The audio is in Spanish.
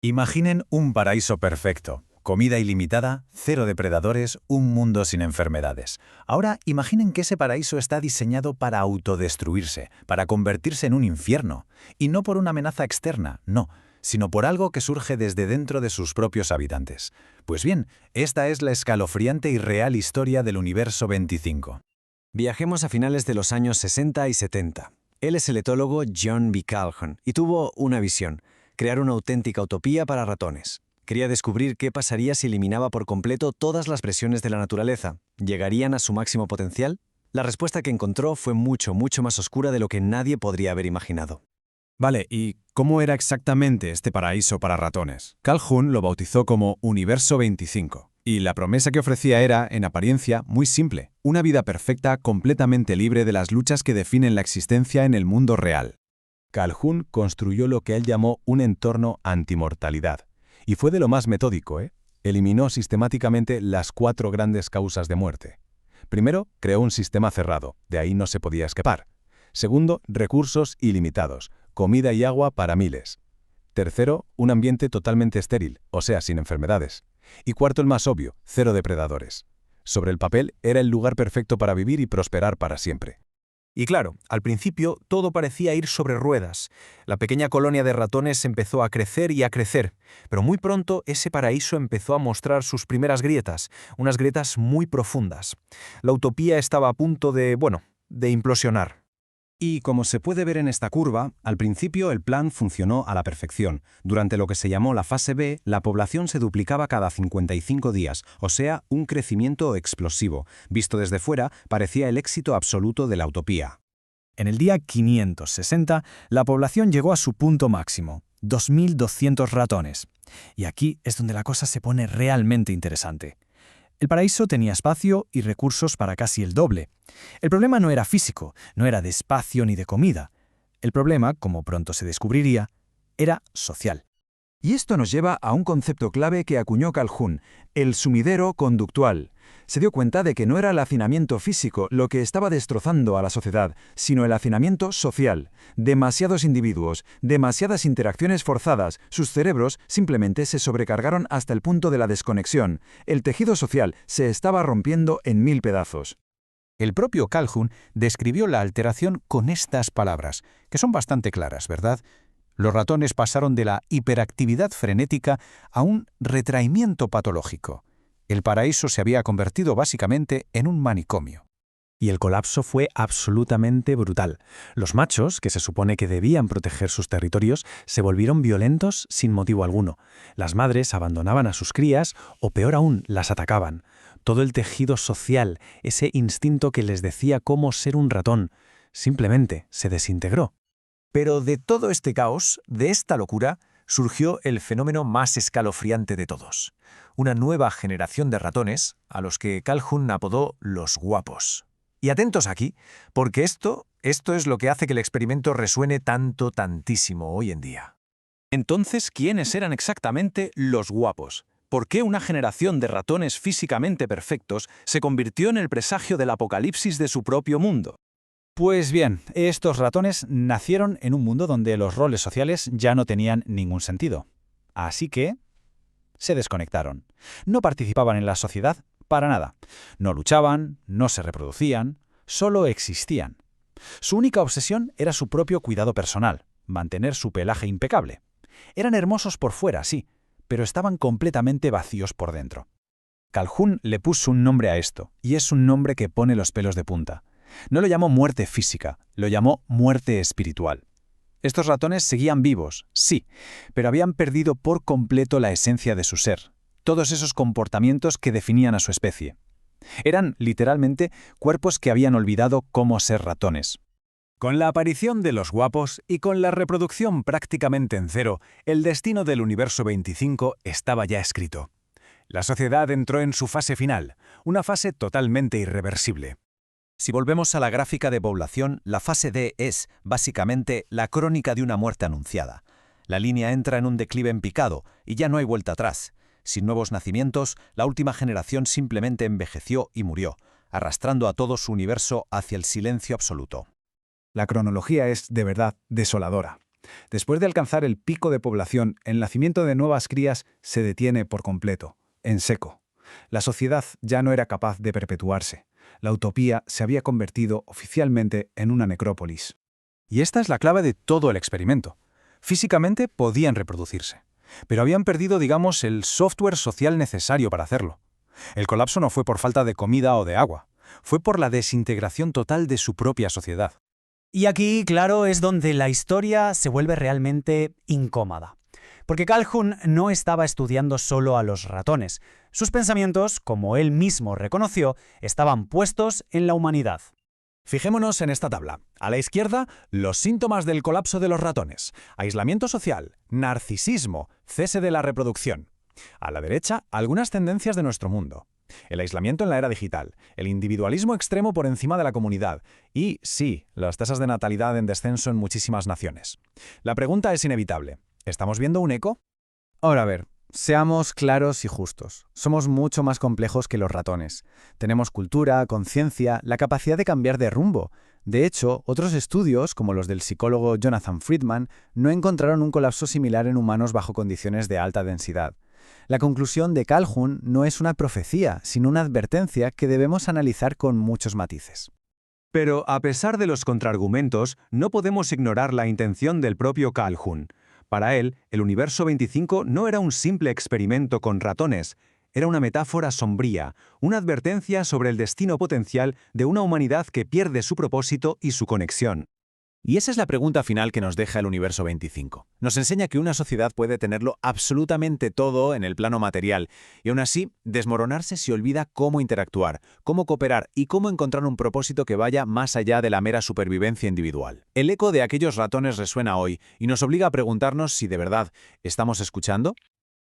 Imaginen un paraíso perfecto. Comida ilimitada, cero depredadores, un mundo sin enfermedades. Ahora imaginen que ese paraíso está diseñado para autodestruirse, para convertirse en un infierno. Y no por una amenaza externa, no, sino por algo que surge desde dentro de sus propios habitantes. Pues bien, esta es la escalofriante y real historia del universo 25. Viajemos a finales de los años 60 y 70. Él es el etólogo John B. Calhoun y tuvo una visión: crear una auténtica utopía para ratones. Quería descubrir qué pasaría si eliminaba por completo todas las presiones de la naturaleza. ¿Llegarían a su máximo potencial? La respuesta que encontró fue mucho más oscura de lo que nadie podría haber imaginado. Vale, ¿y cómo era exactamente este paraíso para ratones? Calhoun lo bautizó como Universo 25, y la promesa que ofrecía era, en apariencia, muy simple: una vida perfecta completamente libre de las luchas que definen la existencia en el mundo real. Calhoun construyó lo que él llamó un entorno antimortalidad, y fue de lo más metódico, Eliminó sistemáticamente las 4 grandes causas de muerte. Primero, creó un sistema cerrado, de ahí no se podía escapar. Segundo, recursos ilimitados, comida y agua para miles. Tercero, un ambiente totalmente estéril, o sea, sin enfermedades. Y cuarto, el más obvio, cero depredadores. Sobre el papel, era el lugar perfecto para vivir y prosperar para siempre. Y claro, al principio todo parecía ir sobre ruedas. La pequeña colonia de ratones empezó a crecer y a crecer, pero muy pronto ese paraíso empezó a mostrar sus primeras grietas, unas grietas muy profundas. La utopía estaba a punto de implosionar. Y como se puede ver en esta curva, al principio el plan funcionó a la perfección. Durante lo que se llamó la fase B, la población se duplicaba cada 55 días, o sea, un crecimiento explosivo. Visto desde fuera, parecía el éxito absoluto de la utopía. En el día 560, la población llegó a su punto máximo, 2.200 ratones. Y aquí es donde la cosa se pone realmente interesante. El paraíso tenía espacio y recursos para casi el doble. El problema no era físico, no era de espacio ni de comida. El problema, como pronto se descubriría, era social. Y esto nos lleva a un concepto clave que acuñó Calhoun: el sumidero conductual. Se dio cuenta de que no era el hacinamiento físico lo que estaba destrozando a la sociedad, sino el hacinamiento social. Demasiados individuos, demasiadas interacciones forzadas, sus cerebros simplemente se sobrecargaron hasta el punto de la desconexión. El tejido social se estaba rompiendo en 1000 pedazos. El propio Calhoun describió la alteración con estas palabras, que son bastante claras, ¿verdad? Los ratones pasaron de la hiperactividad frenética a un retraimiento patológico. El paraíso se había convertido básicamente en un manicomio. Y el colapso fue absolutamente brutal. Los machos, que se supone que debían proteger sus territorios, se volvieron violentos sin motivo alguno. Las madres abandonaban a sus crías o, peor aún, las atacaban. Todo el tejido social, ese instinto que les decía cómo ser un ratón, simplemente se desintegró. Pero de todo este caos, de esta locura, surgió el fenómeno más escalofriante de todos: una nueva generación de ratones, a los que Calhoun apodó los guapos. Y atentos aquí, porque esto es lo que hace que el experimento resuene tantísimo hoy en día. Entonces, ¿quiénes eran exactamente los guapos? ¿Por qué una generación de ratones físicamente perfectos se convirtió en el presagio del apocalipsis de su propio mundo? Pues bien, estos ratones nacieron en un mundo donde los roles sociales ya no tenían ningún sentido. Así que se desconectaron. No participaban en la sociedad para nada. No luchaban, no se reproducían, solo existían. Su única obsesión era su propio cuidado personal, mantener su pelaje impecable. Eran hermosos por fuera, sí, pero estaban completamente vacíos por dentro. Calhoun le puso un nombre a esto, y es un nombre que pone los pelos de punta. No lo llamó muerte física, lo llamó muerte espiritual. Estos ratones seguían vivos, sí, pero habían perdido por completo la esencia de su ser, todos esos comportamientos que definían a su especie. Eran, literalmente, cuerpos que habían olvidado cómo ser ratones. Con la aparición de los guapos y con la reproducción prácticamente en cero, el destino del universo 25 estaba ya escrito. La sociedad entró en su fase final, una fase totalmente irreversible. Si volvemos a la gráfica de población, la fase D es, básicamente, la crónica de una muerte anunciada. La línea entra en un declive en picado y ya no hay vuelta atrás. Sin nuevos nacimientos, la última generación simplemente envejeció y murió, arrastrando a todo su universo hacia el silencio absoluto. La cronología es, de verdad, desoladora. Después de alcanzar el pico de población, el nacimiento de nuevas crías se detiene por completo, en seco. La sociedad ya no era capaz de perpetuarse. La utopía se había convertido oficialmente en una necrópolis. Y esta es la clave de todo el experimento. Físicamente podían reproducirse, pero habían perdido, digamos, el software social necesario para hacerlo. El colapso no fue por falta de comida o de agua, fue por la desintegración total de su propia sociedad. Y aquí, claro, es donde la historia se vuelve realmente incómoda. Porque Calhoun no estaba estudiando solo a los ratones. Sus pensamientos, como él mismo reconoció, estaban puestos en la humanidad. Fijémonos en esta tabla. A la izquierda, los síntomas del colapso de los ratones: aislamiento social, narcisismo, cese de la reproducción. A la derecha, algunas tendencias de nuestro mundo. El aislamiento en la era digital, el individualismo extremo por encima de la comunidad y, sí, las tasas de natalidad en descenso en muchísimas naciones. La pregunta es inevitable. ¿Estamos viendo un eco? Ahora a ver, seamos claros y justos. Somos mucho más complejos que los ratones. Tenemos cultura, conciencia, la capacidad de cambiar de rumbo. De hecho, otros estudios, como los del psicólogo Jonathan Friedman, no encontraron un colapso similar en humanos bajo condiciones de alta densidad. La conclusión de Calhoun no es una profecía, sino una advertencia que debemos analizar con muchos matices. Pero, a pesar de los contraargumentos, no podemos ignorar la intención del propio Calhoun. Para él, el universo 25 no era un simple experimento con ratones, era una metáfora sombría, una advertencia sobre el destino potencial de una humanidad que pierde su propósito y su conexión. Y esa es la pregunta final que nos deja el universo 25. Nos enseña que una sociedad puede tenerlo absolutamente todo en el plano material y aún así desmoronarse si olvida cómo interactuar, cómo cooperar y cómo encontrar un propósito que vaya más allá de la mera supervivencia individual. El eco de aquellos ratones resuena hoy y nos obliga a preguntarnos si de verdad estamos escuchando.